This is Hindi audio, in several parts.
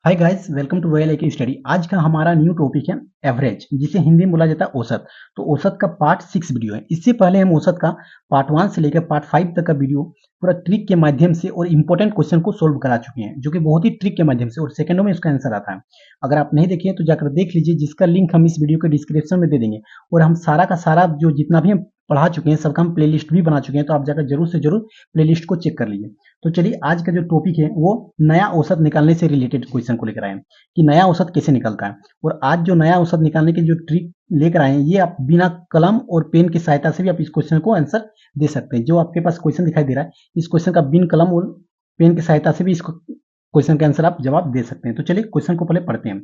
Hi guys, welcome to Royal I Study. आज का हमारा न्यू टॉपिक है एवरेज, जिसे हिंदी में बोला जाता है औसत। तो औसत का पार्ट 6 वीडियो है। इससे पहले हम औसत का पार्ट 1 से लेकर पार्ट 5 तक का वीडियो पूरा ट्रिक के माध्यम से और इंपॉर्टेंट क्वेश्चन को सोल्व करा चुके हैं, जो कि बहुत ही ट्रिक के माध्यम से और सेकंडों में इसका आंसर आता है। अगर आप नहीं देखे तो जाकर देख लीजिए, जिसका लिंक हम इस वीडियो के डिस्क्रिप्शन में दे देंगे। और हम सारा का सारा जो जितना भी हम पढ़ा चुके हैं सबका हम प्लेलिस्ट भी बना चुके हैं, तो आप जाकर जरूर से जरूर प्लेलिस्ट को चेक कर लीजिए। तो चलिए, आज का जो टॉपिक है वो नया औसत निकालने से रिलेटेड क्वेश्चन को लेकर आए हैं कि नया औसत कैसे निकलता है। और आज जो नया औसत निकालने की जो ट्रिक लेकर आए हैं, ये आप बिना कलम और पेन की सहायता से भी आप इस क्वेश्चन को आंसर दे सकते हैं। जो आपके पास क्वेश्चन दिखाई दे रहा है, इस क्वेश्चन का बिन कलम और पेन की सहायता से भी इस क्वेश्चन का आंसर आप जवाब दे सकते हैं। तो चलिए क्वेश्चन को पहले पढ़ते हैं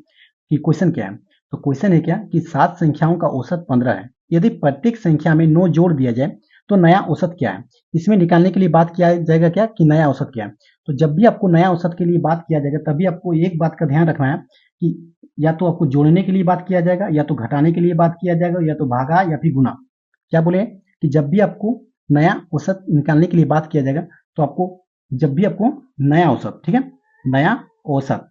कि क्वेश्चन क्या है। तो क्वेश्चन है क्या कि 7 संख्याओं का औसत 15 है। यदि प्रत्येक संख्या में 9 जोड़ दिया जाए तो नया औसत क्या है। इसमें निकालने के लिए बात किया जाएगा क्या कि नया औसत क्या है। तो जब भी आपको नया औसत के लिए बात किया जाएगा, तभी आपको एक बात का ध्यान रखना है कि या तो आपको जोड़ने के लिए बात किया जाएगा, या तो घटाने के लिए बात किया जाएगा, या तो भागा या फिर गुना। क्या बोले कि जब भी आपको नया औसत निकालने के लिए बात किया जाएगा, तो आपको जब भी आपको नया औसत, ठीक है, नया औसत,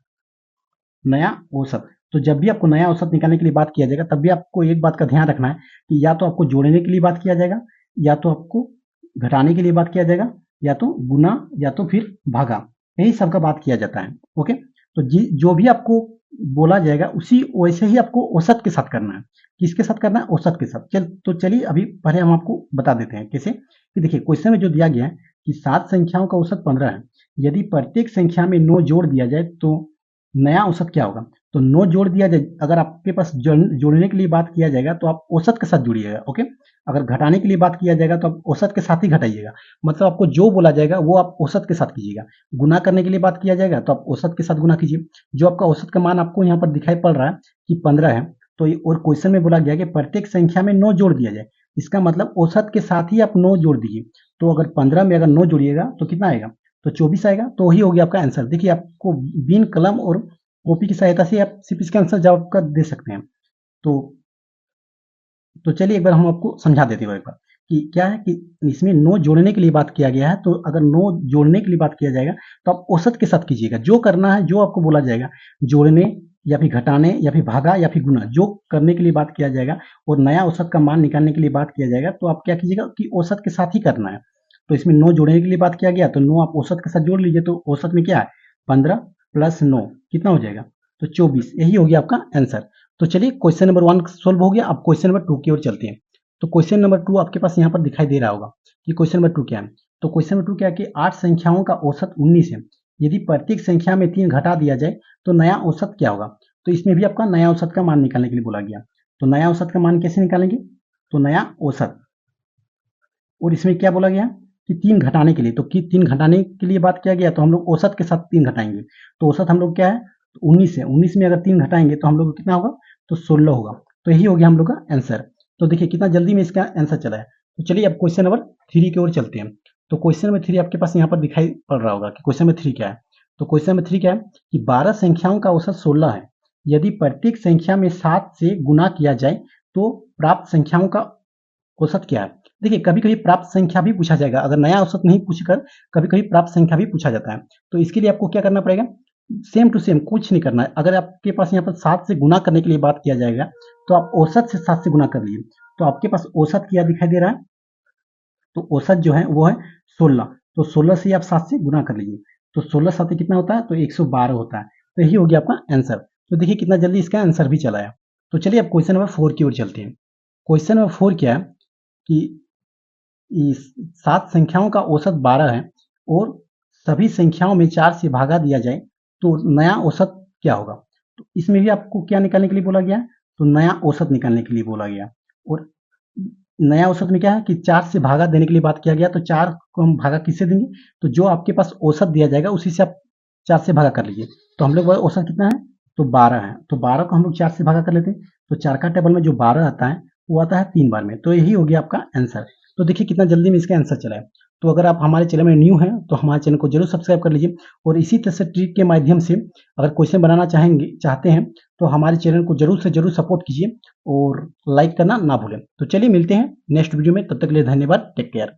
नया औसत, तो जब भी आपको नया औसत निकालने के लिए बात किया जाएगा, तब भी आपको एक बात का ध्यान रखना है कि या तो आपको जोड़ने के लिए बात किया जाएगा, या तो आपको घटाने के लिए बात किया जाएगा, या तो गुना, या तो फिर भागा। यही सबका बात किया जाता है। ओके, तो जो भी आपको बोला जाएगा उसी वैसे ही आपको औसत के साथ करना है। किसके साथ करना है? औसत के साथ। तो चलिए अभी पहले हम आपको बता देते हैं कैसे। कि देखिए, क्वेश्चन में जो दिया गया है कि 7 संख्याओं का औसत 15 है। यदि प्रत्येक संख्या में 9 जोड़ दिया जाए तो नया औसत क्या होगा। तो 9 जोड़ दिया जाए, अगर आपके पास जोड़ने के लिए बात किया जाएगा तो आप औसत के साथ जुड़िएगा। ओके, अगर घटाने के लिए बात किया जाएगा तो आप औसत के साथ ही घटाइएगा। मतलब आपको जो बोला जाएगा वो आप औसत के साथ कीजिएगा। गुना करने के लिए बात किया जाएगा तो आप औसत के साथ गुना कीजिए। जो आपका औसत का मान आपको यहाँ पर दिखाई पड़ रहा है कि 15 है, तो और क्वेश्चन में बोला गया कि प्रत्येक संख्या में 9 जोड़ दिया जाए। इसका मतलब औसत के साथ ही आप 9 जोड़ दीजिए। तो अगर 15 में अगर 9 जोड़िएगा तो कितना आएगा? तो 24 आएगा। तो वही हो गया आपका आंसर। देखिए, आपको बिन कलम और कॉपी की सहायता से आप सिर्फ इसका आंसर जवाब का दे सकते हैं। तो चलिए एक बार हम आपको समझा देते हैं एक बार कि क्या है कि इसमें 9 जोड़ने के लिए बात किया गया है। तो अगर 9 जोड़ने के लिए बात किया जाएगा तो आप औसत के साथ कीजिएगा। जो करना है, जो आपको बोला जाएगा, जोड़ने या फिर घटाने या फिर भागा या फिर गुना, जो करने के लिए बात किया जाएगा और नया औसत का मान निकालने के लिए बात किया जाएगा, तो आप क्या कीजिएगा कि औसत के साथ ही करना है। तो इसमें 9 जोड़ने के लिए बात किया गया तो 9 आप औसत के साथ जोड़ लीजिए। तो औसत में क्या है? 15 प्लस 9 कितना हो जाएगा? तो 24। यही हो गया आपका आंसर। तो चलिए, क्वेश्चन नंबर 1 सोल्व हो गया। अब क्वेश्चन नंबर 2 की ओर चलते हैं। तो क्वेश्चन नंबर 2 आपके पास यहाँ पर दिखाई दे रहा होगा कि क्वेश्चन नंबर 2 क्या है। तो क्वेश्चन नंबर 2 क्या है कि 8 संख्याओं का औसत 19 है। यदि प्रत्येक संख्या में 3 घटा दिया जाए तो नया औसत क्या होगा। तो इसमें भी आपका नया औसत का मान निकालने के लिए बोला गया। तो नया औसत का मान कैसे निकालेंगे? तो नया औसत, और इसमें क्या बोला गया कि 3 घटाने के लिए, तो 3 घटाने के लिए बात किया गया, तो हम लोग औसत के साथ 3 घटाएंगे। तो औसत हम लोग क्या है? तो 19 है। 19 में अगर 3 घटाएंगे तो हम लोग कितना होगा? तो 16 होगा। तो यही हो गया हम लोग का आंसर। तो देखिए कितना जल्दी में इसका आंसर चला है। तो चलिए अब क्वेश्चन नंबर 3 की ओर चलते हैं। तो क्वेश्चन नंबर 3 आपके पास यहाँ पर दिखाई पड़ रहा होगा कि क्वेश्चन नंबर 3 क्या है। तो क्वेश्चन नंबर 3 क्या है कि 12 संख्याओं का औसत 16 है। यदि प्रत्येक संख्या में 7 से गुना किया जाए तो प्राप्त संख्याओं का औसत क्या है। देखिए, कभी कभी प्राप्त संख्या भी पूछा जाएगा। अगर नया औसत नहीं पूछकर कभी कभी प्राप्त संख्या भी पूछा जाता है। तो इसके लिए आपको क्या करना पड़ेगा? सेम टू सेम कुछ नहीं करना है। अगर आपके पास यहाँ पर 7 से गुना करने के लिए बात किया जाएगा तो आप औसत से 7 से गुना कर लीजिए। तो आपके पास औसत क्या दिखाई दे रहा है? तो औसत जो है वो है 16। तो 16 से आप 7 से गुना कर लीजिए। तो 16 साथ कितना होता है? तो 112 होता है। तो यही हो गया आपका आंसर। तो देखिए कितना जल्दी इसका आंसर भी चला है। तो चलिए अब क्वेश्चन नंबर 4 की ओर चलते हैं। क्वेश्चन नंबर 4 क्या है कि इस 7 संख्याओं का औसत 12 है और सभी संख्याओं में 4 से भागा दिया जाए तो नया औसत क्या होगा। तो इसमें भी आपको क्या निकालने के लिए बोला गया? तो नया औसत निकालने के लिए बोला गया। और नया औसत में क्या है कि 4 से भागा देने के लिए बात किया गया। तो 4 को हम भागा किससे देंगे? तो जो आपके पास औसत दिया जाएगा उसी से आप 4 से भागा कर लीजिए। तो हम लोग औसत कितना है? तो 12 है। तो 12 को हम लोग 4 से भागा कर लेते हैं। तो 4 का टेबल में जो 12 आता है वो आता है 3 बार में। तो यही हो गया आपका आंसर। तो देखिए कितना जल्दी में इसका आंसर चला है। तो अगर आप हमारे चैनल में न्यू हैं तो हमारे चैनल को जरूर सब्सक्राइब कर लीजिए। और इसी तरह से ट्रिक के माध्यम से अगर क्वेश्चन बनाना चाहते हैं तो हमारे चैनल को जरूर से जरूर सपोर्ट कीजिए और लाइक करना ना भूलें। तो चलिए मिलते हैं नेक्स्ट वीडियो में। तब तक के लिए धन्यवाद। Take care.